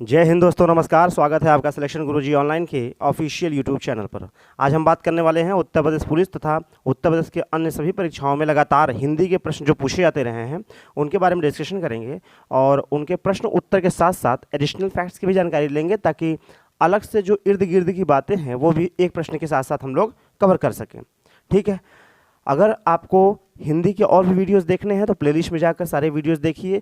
जय हिंद दोस्तों, नमस्कार। स्वागत है आपका सिलेक्शन गुरुजी ऑनलाइन के ऑफिशियल यूट्यूब चैनल पर। आज हम बात करने वाले हैं उत्तर प्रदेश पुलिस तथा उत्तर प्रदेश के अन्य सभी परीक्षाओं में लगातार हिंदी के प्रश्न जो पूछे जाते रहे हैं उनके बारे में डिस्कशन करेंगे और उनके प्रश्न उत्तर के साथ साथ एडिशनल फैक्ट्स की भी जानकारी लेंगे, ताकि अलग से जो इर्द गिर्द की बातें हैं वो भी एक प्रश्न के साथ साथ हम लोग कवर कर सकें। ठीक है, अगर आपको हिंदी के और भी वीडियोज़ देखने हैं तो प्लेलिस्ट में जाकर सारे वीडियोज़ देखिए।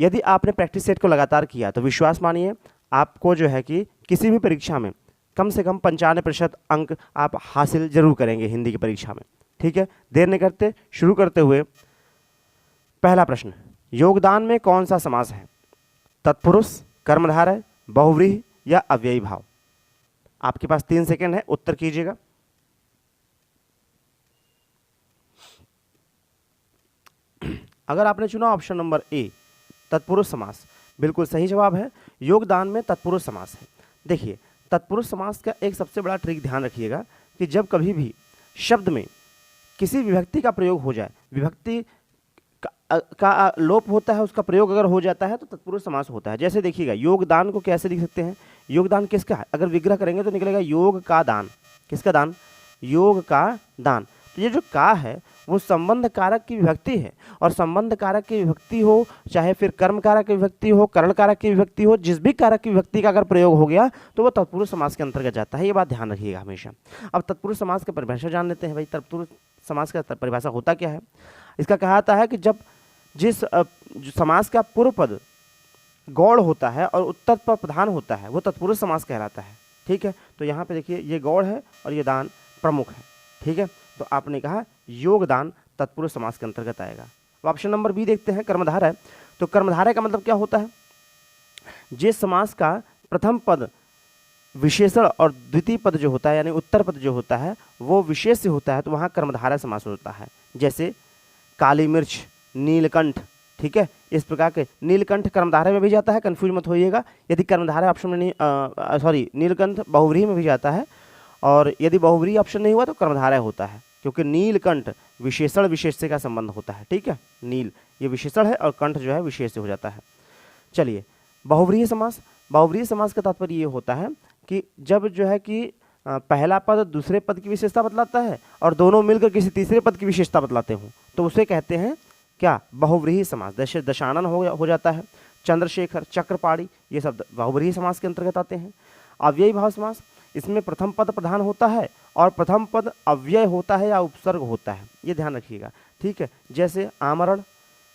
यदि आपने प्रैक्टिस सेट को लगातार किया तो विश्वास मानिए आपको जो है कि किसी भी परीक्षा में कम से कम 95% अंक आप हासिल जरूर करेंगे हिंदी की परीक्षा में। ठीक है, देर नहीं करते, शुरू करते हुए पहला प्रश्न, योगदान में कौन सा समास है? तत्पुरुष, कर्मधारय, बहुव्रीहि या अव्ययी भाव? आपके पास 3 सेकंड है, उत्तर कीजिएगा। अगर आपने चुना ऑप्शन नंबर ए तत्पुरुष समास, बिल्कुल सही जवाब है। योगदान में तत्पुरुष समास है। देखिए, तत्पुरुष समास का एक सबसे बड़ा ट्रिक ध्यान रखिएगा कि जब कभी भी शब्द में किसी विभक्ति का प्रयोग हो जाए, विभक्ति का लोप होता है, उसका प्रयोग अगर हो जाता है तो तत्पुरुष समास होता है। जैसे देखिएगा, योगदान को कैसे लिख सकते हैं? योगदान किसका है? अगर विग्रह करेंगे तो निकलेगा योग का दान। किसका दान? योग का दान। तो ये जो का है वो संबंध कारक की विभक्ति है, और संबंध कारक की विभक्ति हो, चाहे फिर कर्म कारक की विभक्ति हो, करण कारक की विभक्ति हो, जिस भी कारक की विभक्ति का अगर प्रयोग हो गया तो वो तत्पुरुष समास के अंतर्गत जाता है। ये बात ध्यान रखिएगा हमेशा। अब तत्पुरुष समास की परिभाषा जान लेते हैं। भाई, तत्पुरुष समास का परिभाषा होता क्या है? इसका कहा जाता है कि जब जिस समास का पूर्व पद गौड़ होता है और उत्तर पद प्रधान होता है वो तत्पुरुष समास कहलाता है। ठीक है, तो यहाँ पे देखिए, ये गौड़ है और ये दान प्रमुख है। ठीक है, तो आपने कहा योगदान तत्पुरुष समास के अंतर्गत आएगा। अब ऑप्शन नंबर बी देखते हैं, कर्मधारय। तो कर्मधारय का मतलब क्या होता है? जिस समास का प्रथम पद विशेषण और द्वितीय पद जो होता है, यानी उत्तर पद जो होता है वो विशेष से होता है, तो वहाँ कर्मधारय समास होता है। जैसे काली मिर्च, नीलकंठ। ठीक है, इस प्रकार के नीलकंठ कर्मधारय में भी जाता है, कंफ्यूज मत होइएगा। यदि कर्मधारय ऑप्शन में नहीं, नीलकंठ बहुव्रीहि में भी जाता है, और यदि बहुव्रीहि ऑप्शन नहीं हुआ तो कर्मधारय होता है, क्योंकि नीलकंठ विशेषण विशेष से का संबंध होता है। ठीक है, नील ये विशेषण है और कंठ जो है विशेष से हो जाता है। चलिए, बहुव्रीहि समास। बहुव्रीहि समास का तात्पर्य ये होता है कि जब जो है कि पहला पद दूसरे पद की विशेषता बतलाता है और दोनों मिलकर किसी तीसरे पद की विशेषता बतलाते हो तो उसे कहते हैं क्या? बहुव्रीहि समास। जैसे दशानन हो जाता है, चंद्रशेखर, चक्रपाणी, ये सब बहुव्रीहि समास के अंतर्गत आते हैं। अव्ययी भाव समास, इसमें प्रथम पद प्रधान होता है और प्रथम पद अव्यय होता है या उपसर्ग होता है, ये ध्यान रखिएगा। ठीक है, जैसे आमरण,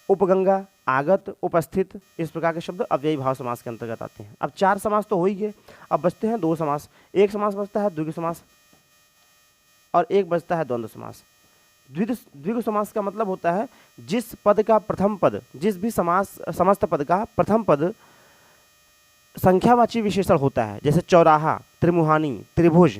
उपगंगा, आगत, उपस्थित, इस प्रकार के शब्द अव्ययी भाव समास के अंतर्गत आते हैं। अब 4 समास तो हो ही गए, अब बचते हैं 2 समास। एक समास बचता है द्विगु समास और एक बचता है द्वंद्व समास। द्विगु समास का मतलब होता है जिस पद का प्रथम पद, जिस भी समस्त पद का प्रथम पद संख्यावाची विशेषण होता है, जैसे चौराहा, त्रिमुहानी, त्रिभुज।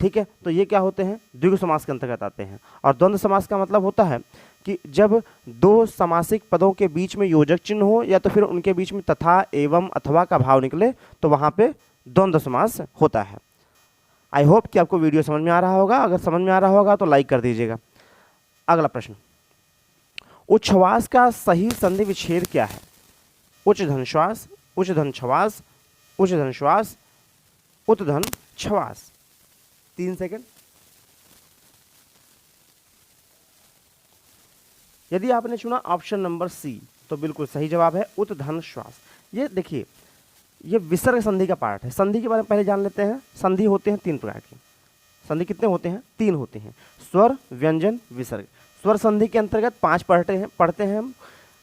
ठीक है, तो ये क्या होते हैं? द्विगु समास के अंतर्गत आते हैं। और द्वंद्व समास का मतलब होता है कि जब 2 समासिक पदों के बीच में योजक चिन्ह हो या तो फिर उनके बीच में तथा, एवं, अथवा का भाव निकले तो वहां पे द्वंद्व समास होता है। आई होप कि आपको वीडियो समझ में आ रहा होगा। अगर समझ में आ रहा होगा तो लाइक कर दीजिएगा। अगला प्रश्न, उच्छ्वास का सही संधि विच्छेद क्या है? उच्च धन श्वास, उच्च धन छवास, उच्च धन श्वास, उत्धन छवास। 3 सेकंड। यदि आपने चुना ऑप्शन नंबर सी तो बिल्कुल सही जवाब है उत्धन श्वास। ये देखिए, ये विसर्ग संधि का पार्ट है। संधि के बारे में पहले जान लेते हैं। संधि होते हैं 3 प्रकार की। संधि कितने होते हैं? 3 होते हैं, स्वर, व्यंजन, विसर्ग। स्वर संधि के अंतर्गत 5 पढ़ते हैं हम।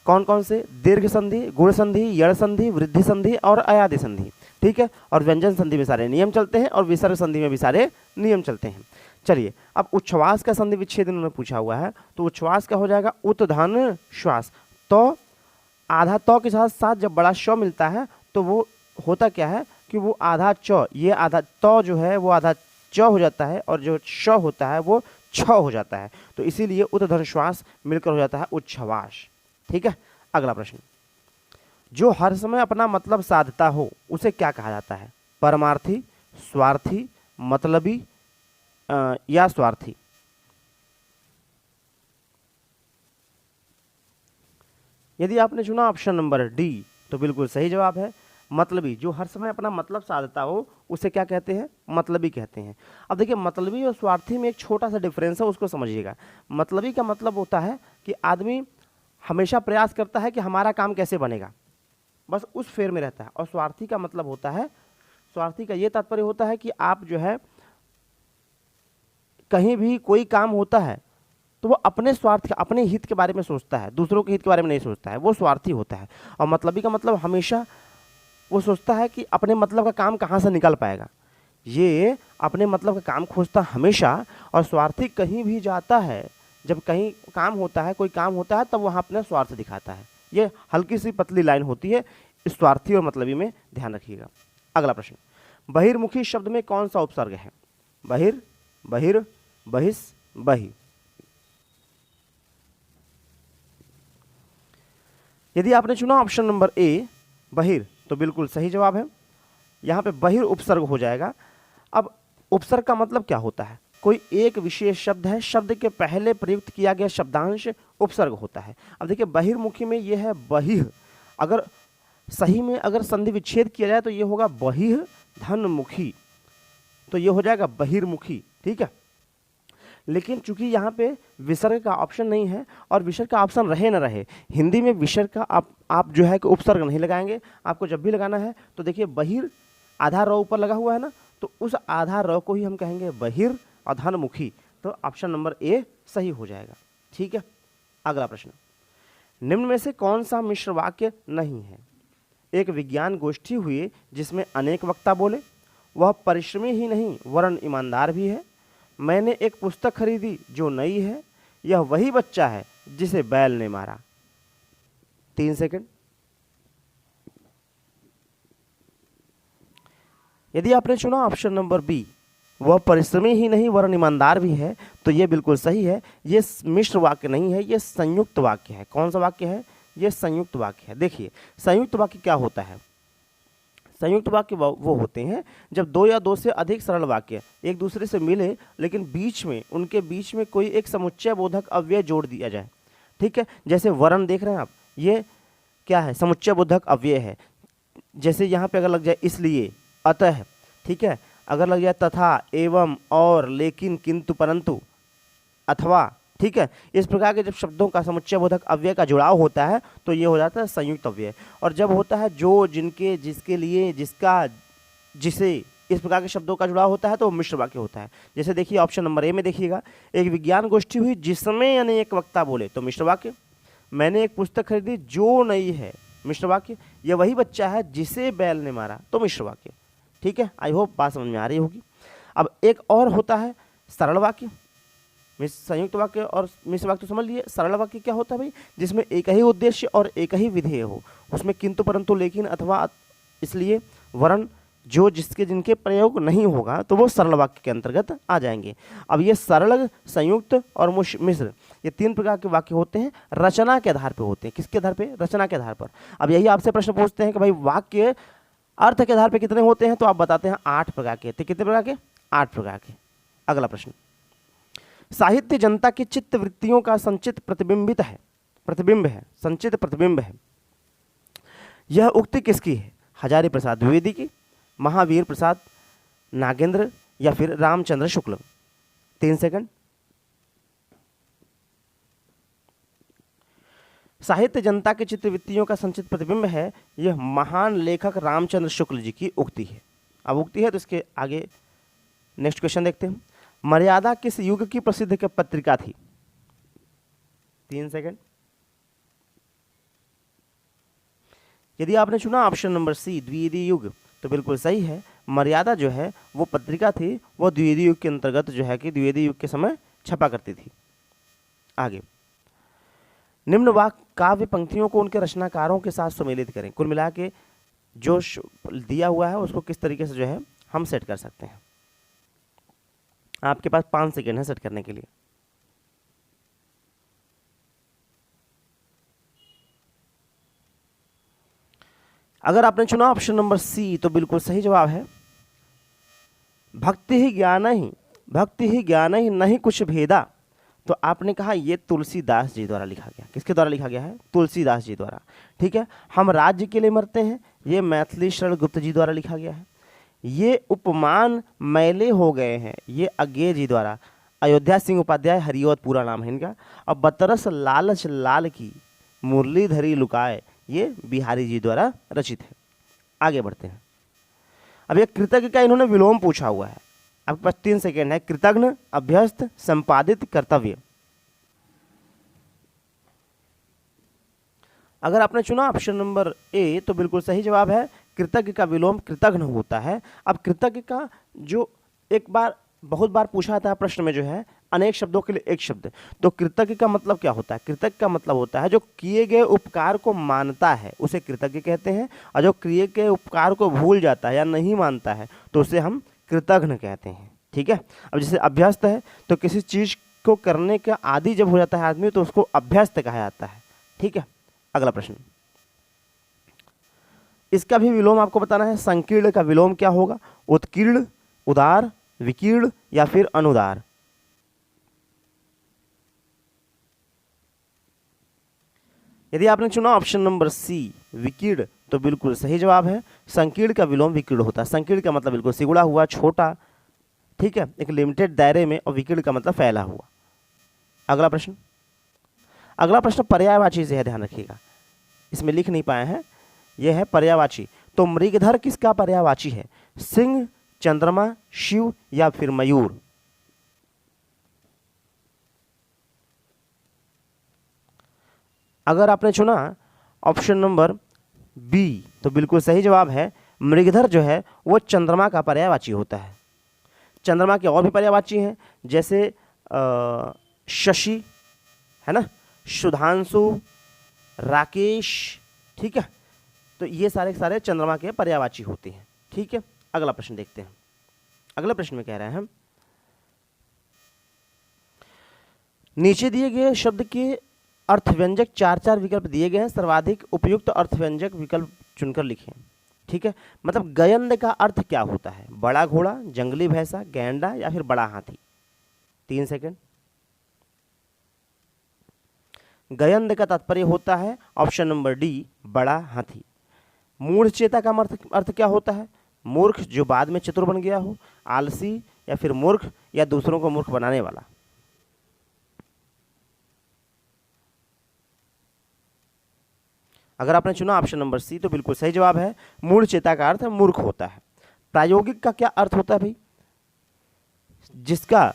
कौन कौन से? दीर्घ संधि, गुण संधि, यड़ संधि, वृद्धि संधि और अयादि संधि। ठीक है, और व्यंजन संधि में सारे नियम चलते हैं और विसर्ग संधि में भी सारे नियम चलते हैं। चलिए, अब उच्छ्वास का संधि विच्छेद उन्होंने पूछा हुआ है, तो उच्छ्वास का हो जाएगा उत्धन श्वास। तो आधा तो के साथ साथ जब बड़ा श मिलता है तो वो होता क्या है कि वो आधा च, ये आधा तो जो है वो आधा च हो जाता है और जो श होता है वो छ हो जाता है, तो इसीलिए उत्धन श्वास मिलकर हो जाता है उच्छ्वास। ठीक है, अगला प्रश्न, जो हर समय अपना मतलब साधता हो उसे क्या कहा जाता है? परमार्थी, स्वार्थी, मतलबी या स्वार्थी? यदि आपने चुना ऑप्शन नंबर डी तो बिल्कुल सही जवाब है मतलबी, जो हर समय अपना मतलब साधता हो उसे क्या कहते हैं? मतलबी कहते हैं। अब देखिए मतलबी और स्वार्थी में एक छोटा सा डिफरेंस है, उसको समझिएगा। मतलबी का मतलब होता है कि आदमी हमेशा प्रयास करता है कि हमारा काम कैसे बनेगा, बस उस फेर में रहता है। और स्वार्थी का मतलब होता है, स्वार्थी का ये तात्पर्य होता है कि आप जो है कहीं भी कोई काम होता है तो वो अपने स्वार्थ, अपने हित के बारे में सोचता है, दूसरों के हित के बारे में नहीं सोचता है, वो स्वार्थी होता है। और मतलबी का मतलब हमेशा वो सोचता है कि अपने मतलब का काम कहाँ से निकल पाएगा, ये अपने मतलब का काम खोजता हमेशा। और स्वार्थी कहीं भी जाता है, जब कहीं काम होता है, कोई काम होता है, तब वहाँ अपना स्वार्थ दिखाता है। ये हल्की सी पतली लाइन होती है इस स्वार्थी और मतलबी में, ध्यान रखिएगा। अगला प्रश्न, बहिर्मुखी शब्द में कौन सा उपसर्ग है? बहिर, बहिर, बहिस, बहि। यदि आपने चुना ऑप्शन नंबर ए बहिर तो बिल्कुल सही जवाब है। यहाँ पे बहिर उपसर्ग हो जाएगा। अब उपसर्ग का मतलब क्या होता है? कोई एक विशेष शब्द है, शब्द के पहले प्रयुक्त किया गया शब्दांश उपसर्ग होता है। अब देखिए बहिर्मुखी में ये है बहिः, अगर सही में अगर संधि विच्छेद किया जाए तो ये होगा बहिः धनमुखी, तो ये हो जाएगा बहिर्मुखी, ठीक है। लेकिन चूंकि यहाँ पे विसर्ग का ऑप्शन नहीं है, और विसर्ग का ऑप्शन रहे न रहे, हिंदी में विसर्ग का आप जो है कि उपसर्ग नहीं लगाएंगे। आपको जब भी लगाना है तो देखिए बहिर आधा र ऊपर लगा हुआ है ना, तो उस आधा र को ही हम कहेंगे बहिर और धनमुखी। तो ऑप्शन नंबर ए सही हो जाएगा, ठीक है। अगला प्रश्न, निम्न में से कौन सा मिश्र वाक्य नहीं है? एक विज्ञान गोष्ठी हुई जिसमें अनेक वक्ता बोले, वह परिश्रमी ही नहीं वरन ईमानदार भी है। मैंने एक पुस्तक खरीदी जो नई है, यह वही बच्चा है जिसे बैल ने मारा। 3 सेकंड। यदि आपने चुना ऑप्शन नंबर बी, वह परिश्रमी ही नहीं वरन ईमानदार भी है, तो यह बिल्कुल सही है। यह मिश्र वाक्य नहीं है, यह संयुक्त वाक्य है। कौन सा वाक्य है? यह संयुक्त वाक्य है। देखिए संयुक्त वाक्य क्या होता है? संयुक्त वाक्य वो होते हैं जब दो या दो से अधिक सरल वाक्य एक दूसरे से मिले, लेकिन बीच में, उनके बीच में कोई एक समुच्चय बोधक अव्यय जोड़ दिया जाए, ठीक है। जैसे वरन देख रहे हैं आप, ये क्या है? समुच्चय बोधक अव्यय है। जैसे यहाँ पे अगर लग जाए इसलिए, अतः, ठीक है, अगर लग जाए तथा, एवं, और, लेकिन, किंतु, परंतु, अथवा, ठीक है, इस प्रकार के जब शब्दों का समुच्चय बोधक अव्यय का जुड़ाव होता है तो ये हो जाता है संयुक्त अव्यय। और जब होता है जो, जिनके, जिसके लिए, जिसका, जिसे, इस प्रकार के शब्दों का जुड़ाव होता है तो वो मिश्र वाक्य होता है। जैसे देखिए ऑप्शन नंबर ए में देखिएगा, एक विज्ञान गोष्ठी हुई जिसमें अनेक वक्ता बोले, तो मिश्र वाक्य। मैंने एक पुस्तक खरीदी जो नई है, मिश्र वाक्य। यह वही बच्चा है जिसे बैल ने मारा, तो मिश्र वाक्य, ठीक है। आई होप बात समझ में आ रही होगी। अब एक और होता है सरल वाक्य। संयुक्त वाक्य और मिश्र वाक्य तो समझ लिए। सरल वाक्य क्या होता है भाई? जिसमें एक ही उद्देश्य और एक ही विधेय हो, उसमें किंतु, परंतु, लेकिन, अथवा, इसलिए, वरन, जो, जिसके, जिनके प्रयोग नहीं होगा, तो वो सरल वाक्य के अंतर्गत आ जाएंगे। अब ये सरल, संयुक्त और मिश्र, ये 3 प्रकार के वाक्य होते हैं, रचना के आधार पर होते हैं। किसके आधार पर? रचना के आधार पर। अब यही आपसे प्रश्न पूछते हैं कि भाई वाक्य अर्थ के आधार पर कितने होते हैं, तो आप बताते हैं 8 प्रकार के। तो कितने प्रकार के? 8 प्रकार के। अगला प्रश्न, साहित्य जनता की चित्त वृत्तियों का संचित प्रतिबिंब है, संचित प्रतिबिंब है। यह उक्ति किसकी है? हजारी प्रसाद द्विवेदी की, महावीर प्रसाद नागेंद्र, या फिर रामचंद्र शुक्ल। 3 सेकंड। साहित्य जनता की चित्त वृत्तियों का संचित प्रतिबिंब है, यह महान लेखक रामचंद्र शुक्ल जी की उक्ति है। अब उक्ति है तो इसके आगे नेक्स्ट क्वेश्चन देखते हैं। मर्यादा किस युग की प्रसिद्ध पत्रिका थी? 3 सेकंड। यदि आपने चुना ऑप्शन नंबर सी द्विवेदी युग, तो बिल्कुल सही है। मर्यादा जो है वो पत्रिका थी, वो द्विवेदी युग के अंतर्गत जो है कि द्विवेदी युग के समय छपा करती थी। आगे, निम्न वाक्य काव्य पंक्तियों को उनके रचनाकारों के साथ सम्मिलित करें। कुल मिला के जो दिया हुआ है उसको किस तरीके से जो है हम सेट कर सकते हैं। आपके पास 5 सेकंड है सेट करने के लिए। अगर आपने चुना ऑप्शन नंबर सी तो बिल्कुल सही जवाब है। भक्ति ही ज्ञान ही नहीं कुछ भेदा, तो आपने कहा ये तुलसीदास जी द्वारा लिखा गया। किसके द्वारा लिखा गया है? तुलसीदास जी द्वारा, ठीक है। हम राज्य के लिए मरते हैं, ये मैथिली शरण गुप्त जी द्वारा लिखा गया है। ये उपमान मैले हो गए हैं, ये अज्ञे जी द्वारा। अयोध्या सिंह उपाध्याय, हरिओत पूरा नाम है इनका। और बतरस लालच लाल की मुरलीधरी लुकाए, ये बिहारी जी द्वारा रचित है। आगे बढ़ते हैं। अब ये कृतज्ञ का इन्होंने विलोम पूछा हुआ है, आपके पास 3 सेकेंड है। कृतज्ञ, अभ्यस्त, संपादित, कर्तव्य। अगर आपने चुना ऑप्शन नंबर ए तो बिल्कुल सही जवाब है। कृतज्ञ का विलोम कृतघ्न होता है। अब कृतज्ञ का जो एक बार बहुत बार पूछा जाता है प्रश्न में जो है अनेक शब्दों के लिए एक शब्द, तो कृतज्ञ का मतलब क्या होता है? कृतज्ञ का मतलब होता है जो किए गए उपकार को मानता है उसे कृतज्ञ कहते हैं, और जो किए गए उपकार को भूल जाता है या नहीं मानता है तो उसे हम कृतघ्न कहते हैं। ठीक है। अब जैसे अभ्यस्त है तो किसी चीज को करने का आदी जब हो जाता है आदमी तो उसको अभ्यस्त कहा जाता है। ठीक है। अगला प्रश्न, इसका भी विलोम आपको बताना है। संकीर्ण का विलोम क्या होगा? उत्कीर्ण, उदार, विकीर्ण या फिर अनुदार। यदि आपने चुना ऑप्शन नंबर सी विकीर्ण तो बिल्कुल सही जवाब है। संकीर्ण का विलोम विकीर्ण होता है। संकीर्ण का मतलब बिल्कुल सिकुड़ा हुआ, छोटा, ठीक है, एक लिमिटेड दायरे में, और विकीर्ण का मतलब फैला हुआ। अगला प्रश्न, अगला प्रश्न पर्यायवाची से है, ध्यान रखिएगा, इसमें लिख नहीं पाए हैं, यह है पर्यायवाची। तो मृगधर किसका पर्यायवाची है? सिंह, चंद्रमा, शिव या फिर मयूर? अगर आपने चुना ऑप्शन नंबर बी तो बिल्कुल सही जवाब है। मृगधर जो है वो चंद्रमा का पर्यायवाची होता है। चंद्रमा के और भी पर्यायवाची हैं, जैसे शशि है ना, सुधांशु, राकेश, ठीक है, तो ये सारे सारे चंद्रमा के पर्यायवाची होते हैं। ठीक है। अगला प्रश्न देखते हैं। अगला प्रश्न में कह रहे हैं हम, नीचे दिए गए शब्द के अर्थव्यंजक 4 विकल्प दिए गए हैं, सर्वाधिक उपयुक्त अर्थव्यंजक विकल्प चुनकर लिखें। ठीक है। मतलब गयंद का अर्थ क्या होता है? बड़ा घोड़ा, जंगली भैंसा, गैंडा या फिर बड़ा हाथी? 3 सेकेंड। गयंद का तात्पर्य होता है ऑप्शन नंबर डी, बड़ा हाथी। मूढ़चेता का अर्थ क्या होता है? मूर्ख जो बाद में चतुर बन गया हो, आलसी या फिर मूर्ख या दूसरों को मूर्ख बनाने वाला। अगर आपने चुना ऑप्शन नंबर सी तो बिल्कुल सही जवाब है। मूढ़चेता का अर्थ मूर्ख होता है। प्रायोगिक का क्या अर्थ होता है भाई? जिसका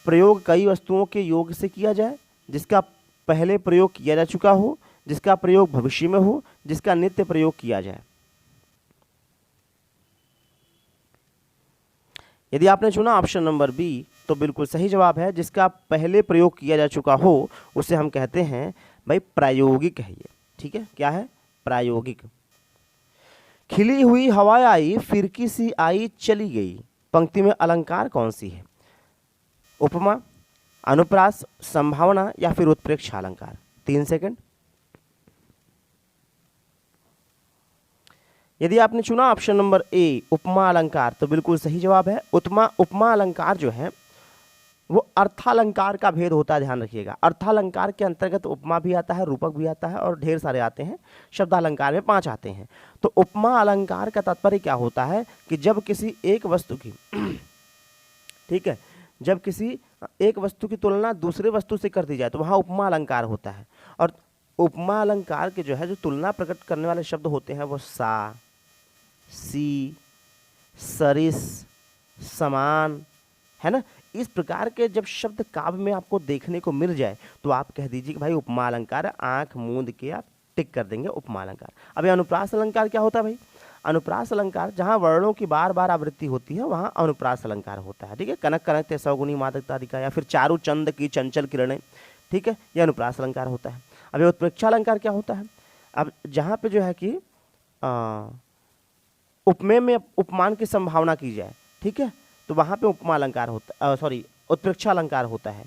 प्रयोग कई वस्तुओं के योग से किया जाए, जिसका पहले प्रयोग किया जा चुका हो, जिसका प्रयोग भविष्य में हो, जिसका नित्य प्रयोग किया जाए। यदि आपने चुना ऑप्शन नंबर बी तो बिल्कुल सही जवाब है। जिसका पहले प्रयोग किया जा चुका हो उसे हम कहते हैं भाई प्रायोगिक है ये। ठीक है, क्या है? प्रायोगिक। खिली हुई हवा आई, फिरकी सी आई चली गई, पंक्ति में अलंकार कौन सी है? उपमा, अनुप्रास, संभावना या फिर उत्प्रेक्षा अलंकार? 3 सेकंड। यदि आपने चुना ऑप्शन नंबर ए उपमा अलंकार तो बिल्कुल सही जवाब है। उपमा अलंकार जो है वो अर्थालंकार का भेद होता है, ध्यान रखिएगा। अर्थालंकार के अंतर्गत उपमा भी आता है, रूपक भी आता है और ढेर सारे आते हैं। शब्दालंकार में 5 आते हैं। तो उपमा अलंकार का तात्पर्य क्या होता है कि जब किसी एक वस्तु की ठीक है, जब किसी एक वस्तु की तुलना दूसरे वस्तु से कर दी जाए तो वहां उपमा अलंकार होता है। और उपमा अलंकार के जो है जो तुलना प्रकट करने वाले शब्द होते हैं वो सा, सी, सरिस, समान, है ना। इस प्रकार के जब शब्द काव्य में आपको देखने को मिल जाए तो आप कह दीजिए कि भाई उपमा अलंकार है। आंख मूंद के आप टिक कर देंगे उपमा अलंकार। अभी अनुप्रास अलंकार क्या होता है भाई? अनुप्रास अलंकार जहां वर्णों की बार बार आवृत्ति होती है वहां अनुप्रास अलंकार होता है। ठीक है, कनक कनक ते सौगुनी मादकता या फिर चारु चंद की चंचल किरणें, ठीक है, यह अनुप्रास अलंकार होता है। अभी उत्प्रेक्षा अलंकार क्या होता है? अब जहां पे जो है कि उपमेय में उपमान की संभावना की जाए, ठीक है, तो वहां पे उपमा अलंकार होता, सॉरी, उत्प्रेक्षा अलंकार होता है।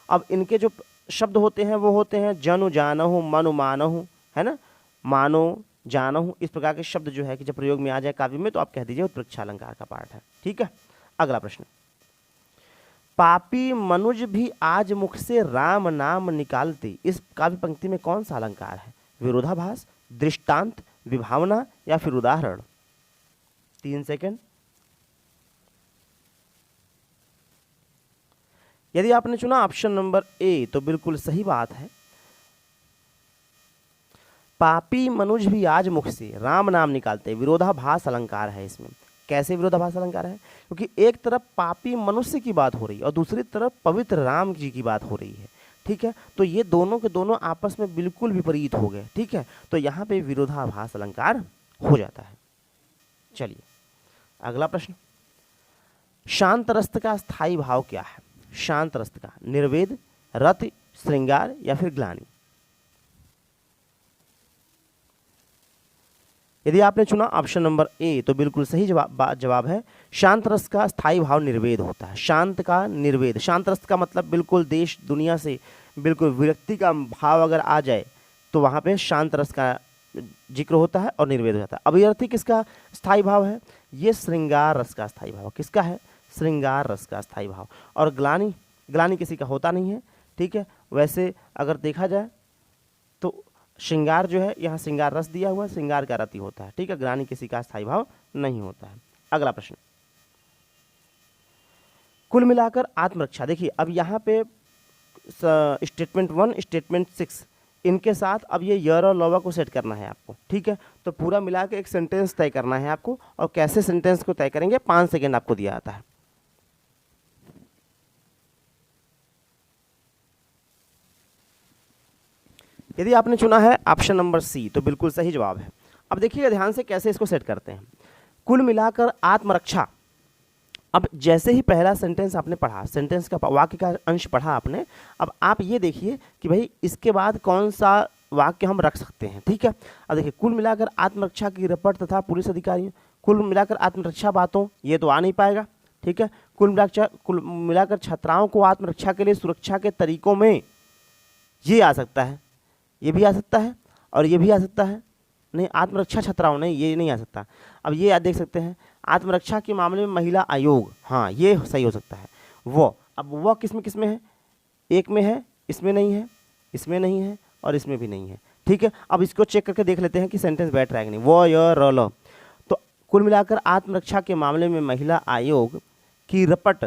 अब इनके जो शब्द होते हैं वो होते हैं जनु जानहु, मनु मानहु, है ना, मानो जानहु। इस प्रकार के शब्द जो है कि जब प्रयोग में आ जाए काव्य में तो आप कह दीजिए उत्प्रेक्षा अलंकार का पार्ट है। ठीक है। अगला प्रश्न, पापी मनुज भी आज मुख से राम नाम निकालते, इस काव्य पंक्ति में कौन सा अलंकार है? विरोधाभास, दृष्टांत, विभावना या फिर उदाहरण? 3 सेकंड। यदि आपने चुना ऑप्शन नंबर ए तो बिल्कुल सही बात है। पापी मनुज भी आज मुख से राम नाम निकालते, विरोधाभास अलंकार है इसमें। कैसे विरोधाभास अलंकार है? क्योंकि एक तरफ पापी मनुष्य की बात हो रही है और दूसरी तरफ पवित्र राम जी की बात हो रही है, ठीक है। तो ये दोनों के दोनों आपस में बिल्कुल विपरीत हो गए, ठीक है। तो यहाँ पे विरोधाभास अलंकार हो जाता है। चलिए अगला प्रश्न, शांत रस्त का स्थायी भाव क्या है? शांत रस्त का निर्वेद, रति, श्रृंगार या फिर ग्लानि? यदि आपने चुना ऑप्शन नंबर ए तो बिल्कुल सही जवाब है। शांत रस का स्थायी भाव निर्वेद होता है। शांत का निर्वेद, शांत रस का मतलब बिल्कुल देश दुनिया से बिल्कुल विरक्ति का भाव अगर आ जाए तो वहाँ पे शांत रस का जिक्र होता है और निर्वेद हो जाता है। अभिरति किसका स्थायी भाव है? ये श्रृंगार रस का स्थायी भाव। किसका है? श्रृंगार रस का स्थायी भाव। और ग्लानि, ग्लानि किसी का होता नहीं है, ठीक है। वैसे अगर देखा जाए तो श्रृंगार जो है यहाँ श्रृंगार रस दिया हुआ है, श्रृंगार का रति होता है, ठीक है। ग्लानि किसी का स्थायी भाव नहीं होता है। अगला प्रश्न, कुल मिलाकर आत्मरक्षा। देखिए अब यहाँ पे स्टेटमेंट 1 स्टेटमेंट 6 इनके साथ अब ये यर और लोवा को सेट करना है आपको, ठीक है। तो पूरा मिला के एक सेंटेंस तय करना है आपको। और कैसे सेंटेंस को तय करेंगे? 5 सेकेंड आपको दिया जाता है। यदि आपने चुना है ऑप्शन नंबर सी तो बिल्कुल सही जवाब है। अब देखिएगा ध्यान से कैसे इसको सेट करते हैं। कुल मिलाकर आत्मरक्षा। अब जैसे ही पहला सेंटेंस आपने पढ़ा, सेंटेंस का वाक्य का अंश पढ़ा आपने, अब आप ये देखिए कि भाई इसके बाद कौन सा वाक्य हम रख सकते हैं, ठीक है। अब देखिए कुल मिलाकर आत्मरक्षा की रपट तथा पुलिस अधिकारियों, कुल मिलाकर आत्मरक्षा बातों, ये तो आ नहीं पाएगा, ठीक है। कुल मिलाकर छात्राओं को आत्मरक्षा के लिए सुरक्षा के तरीकों में, ये आ सकता है, ये भी आ सकता है और ये भी आ सकता है। नहीं, आत्मरक्षा छात्राओं नहीं, ये नहीं आ सकता। अब ये देख सकते हैं आत्मरक्षा के मामले में महिला आयोग, हाँ ये सही हो सकता है। वो, अब वो किस में है? एक में है, इसमें नहीं है, इसमें नहीं है और इसमें भी नहीं है, ठीक है। अब इसको चेक करके देख लेते हैं कि सेंटेंस बैठ रहा है कि नहीं। वो य र ल। तो कुल मिलाकर आत्मरक्षा के मामले में महिला आयोग की रपट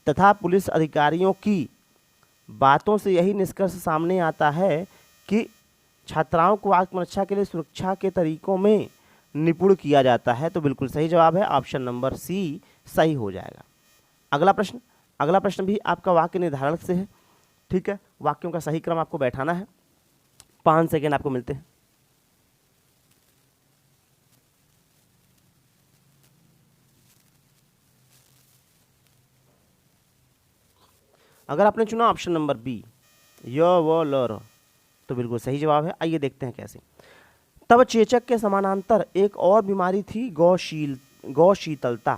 तथा पुलिस अधिकारियों की बातों से यही निष्कर्ष सामने आता है कि छात्राओं को आत्मरक्षा के लिए सुरक्षा के तरीकों में निपुण किया जाता है। तो बिल्कुल सही जवाब है, ऑप्शन नंबर सी सही हो जाएगा। अगला प्रश्न, अगला प्रश्न भी आपका वाक्य निर्धारण से है, ठीक है। वाक्यों का सही क्रम आपको बैठाना है। 5 सेकेंड आपको मिलते हैं। अगर आपने चुना ऑप्शन नंबर बी य व ल र तो बिल्कुल सही जवाब है। आइए देखते हैं कैसे। तब चेचक के समानांतर एक और बीमारी थी गौशीतलता।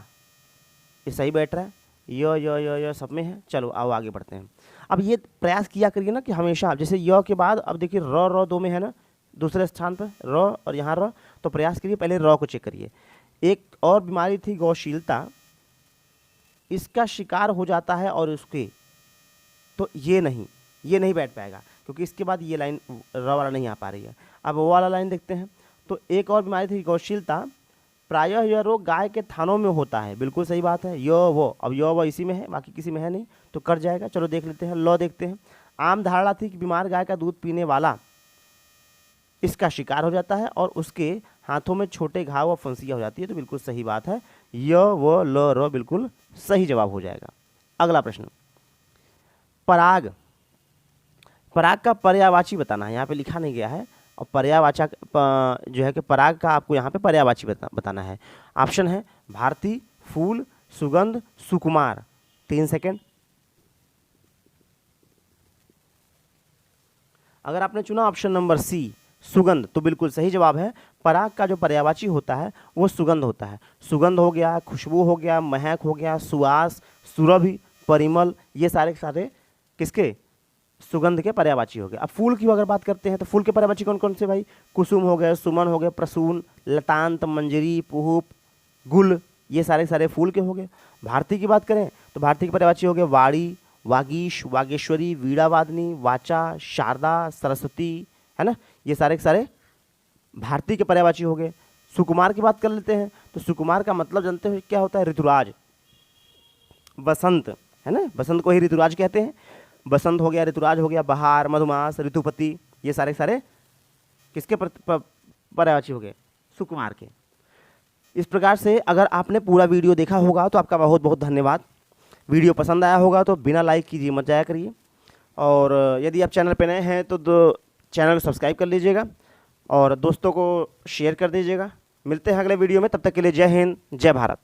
ये सही बैठ रहा है, य सब में है। चलो आओ आगे बढ़ते हैं। अब ये प्रयास किया करिए ना कि हमेशा जैसे य के बाद अब देखिए र 2 में है ना, दूसरे स्थान पर र और यहाँ र, तो प्रयास करिए पहले र को चेक करिए। एक और बीमारी थी गौशीलता, इसका शिकार हो जाता है और उसके, तो ये नहीं बैठ पाएगा क्योंकि इसके बाद ये लाइन र वाला नहीं आ पा रही है। अब वो वाला लाइन देखते हैं। तो एक और बीमारी थी गौशीलता, प्रायः यह रोग गाय के थानों में होता है। बिल्कुल सही बात है, यो वो। अब यो वो इसी में है, बाकी किसी में है नहीं, तो कट जाएगा। चलो देख लेते हैं, लो देखते हैं। आम धारणा थी कि बीमार गाय का दूध पीने वाला इसका शिकार हो जाता है और उसके हाथों में छोटे घाव और फंसियाँ हो जाती है। तो बिल्कुल सही बात है, य वो ल र बिल्कुल सही जवाब हो जाएगा। अगला प्रश्न, पराग। पराग का पर्यायवाची बताना है, यहाँ पे लिखा नहीं गया है। और पर्यायवाचक जो है कि पराग का आपको यहाँ पे पर्यायवाची बताना है। ऑप्शन है भारती, फूल, सुगंध, सुकुमार। 3 सेकेंड। अगर आपने चुना ऑप्शन नंबर सी सुगंध तो बिल्कुल सही जवाब है। पराग का जो पर्यायवाची होता है वो सुगंध होता है। सुगंध हो गया, खुशबू हो गया, महक हो गया, सुवास, सुरभि, परिमल, ये सारे किसके? सुगंध के पर्यायवाची हो गए। अब फूल की अगर बात करते हैं तो फूल के पर्यायवाची कौन कौन से भाई? कुसुम हो गए, सुमन हो गए, प्रसून, लतांत, मंजरी, पुहुप, गुल, ये सारे फूल के हो गए। भारती की बात करें तो भारती के पर्यायवाची हो गए वाणी, वागीश, वागेश्वरी, वीणावादनी, वाचा, शारदा, सरस्वती, है ना, ये सारे भारती के पर्यायवाची हो गए। सुकुमार की बात कर लेते हैं तो सुकुमार का मतलब जानते हो क्या होता है? ऋतुराज, बसंत, है ना, बसंत को ही ऋतुराज कहते हैं। बसंत हो गया, ऋतुराज हो गया, बहार, मधुमास, ऋतुपति, ये सारे सारे किसके पर्यायवाची हो गए? सुकुमार के। इस प्रकार से अगर आपने पूरा वीडियो देखा होगा तो आपका बहुत बहुत धन्यवाद। वीडियो पसंद आया होगा तो बिना लाइक कीजिए मत जाया करिए, और यदि आप चैनल पर नए हैं तो चैनल को सब्सक्राइब कर लीजिएगा और दोस्तों को शेयर कर दीजिएगा। मिलते हैं अगले वीडियो में, तब तक के लिए जय हिंद, जय भारत।